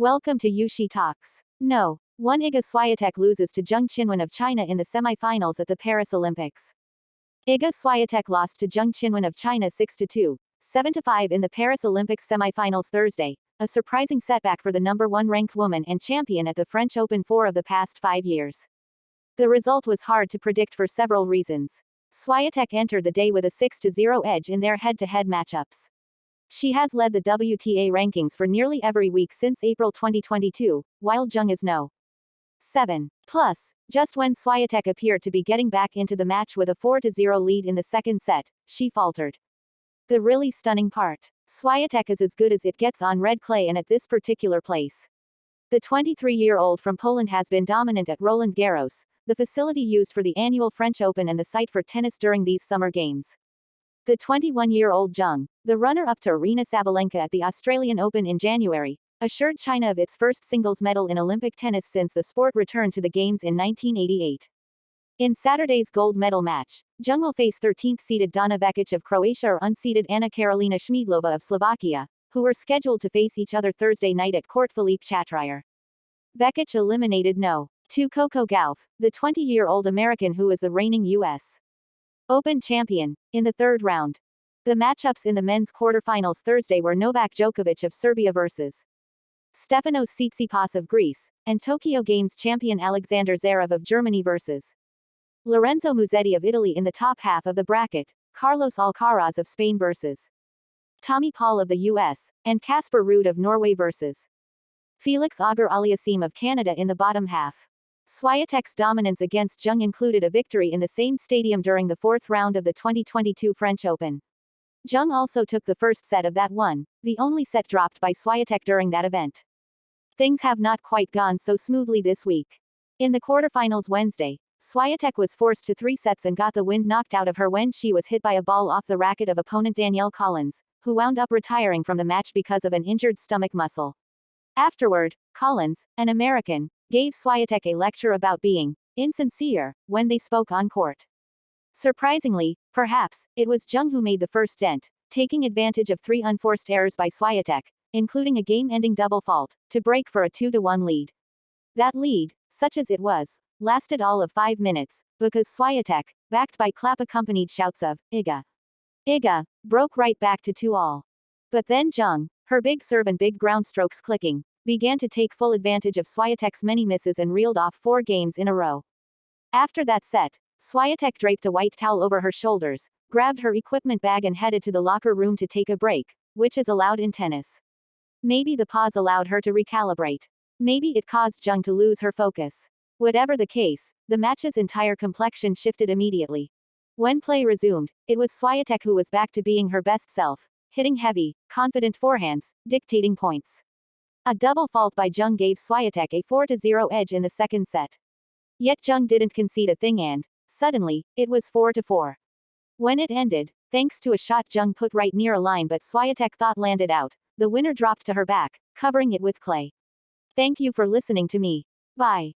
Welcome to Yushi Talks. No.1 Iga Swiatek loses to Zheng Qinwen of China in the semifinals at the Paris Olympics. Iga Swiatek lost to Zheng Qinwen of China 6-2, 7-5 in the Paris Olympics semifinals Thursday, a surprising setback for the #1 ranked woman and champion at the French Open 4 of the past 5 years. The result was hard to predict for several reasons. Swiatek entered the day with a 6-0 edge in their head-to-head matchups. She has led the WTA rankings for nearly every week since April 2022, while Zheng is No. 7. Plus, just when Swiatek appeared to be getting back into the match with a 4-0 lead in the second set, she faltered. The really stunning part: Swiatek is as good as it gets on red clay and at this particular place. The 23-year-old from Poland has been dominant at Roland Garros, the facility used for the annual French Open and the site for tennis during these summer games. The 21-year-old Zheng, the runner-up to Aryna Sabalenka at the Australian Open in January, assured China of its first singles medal in Olympic tennis since the sport returned to the Games in 1988. In Saturday's gold medal match, Zheng will face 13th-seeded Donna Vekic of Croatia or unseeded Anna Karolina Schmiedlova of Slovakia, who were scheduled to face each other Thursday night at Court Philippe Chatrier. Vekic eliminated No.2 Coco Gauff, the 20-year-old American who is the reigning U.S. Open champion, in the third round. The matchups in the men's quarterfinals Thursday were Novak Djokovic of Serbia vs. Stefanos Tsitsipas of Greece, and Tokyo Games champion Alexander Zverev of Germany vs. Lorenzo Musetti of Italy. In the top half of the bracket, Carlos Alcaraz of Spain vs. Tommy Paul of the US, and Casper Ruud of Norway vs. Felix Auger-Aliassime of Canada in the bottom half. Swiatek's dominance against Zheng included a victory in the same stadium during the fourth round of the 2022 French Open. Zheng also took the first set of that one, the only set dropped by Swiatek during that event. Things have not quite gone so smoothly this week. In the quarterfinals Wednesday, Swiatek was forced to 3 sets and got the wind knocked out of her when she was hit by a ball off the racket of opponent Danielle Collins, who wound up retiring from the match because of an injured stomach muscle. Afterward, Collins, an American, gave Swiatek a lecture about being insincere when they spoke on court. Surprisingly, perhaps, it was Zheng who made the first dent, taking advantage of 3 unforced errors by Swiatek, including a game-ending double fault, to break for a 2-1 lead. That lead, such as it was, lasted all of 5 minutes, because Swiatek, backed by clap-accompanied shouts of Iga, Iga, broke right back to 2-all. But then Zheng, her big serve and big ground strokes clicking, began to take full advantage of Swiatek's many misses and reeled off 4 games in a row. After that set, Swiatek draped a white towel over her shoulders, grabbed her equipment bag and headed to the locker room to take a break, which is allowed in tennis. Maybe the pause allowed her to recalibrate. Maybe it caused Zheng to lose her focus. Whatever the case, the match's entire complexion shifted immediately. When play resumed, it was Swiatek who was back to being her best self, hitting heavy, confident forehands, dictating points. A double fault by Zheng gave Swiatek a 4-0 edge in the second set. Yet Zheng didn't concede a thing and, suddenly, it was 4-4. When it ended, thanks to a shot Zheng put right near a line but Swiatek thought landed out, the winner dropped to her back, covering it with clay. Thank you for listening to me. Bye.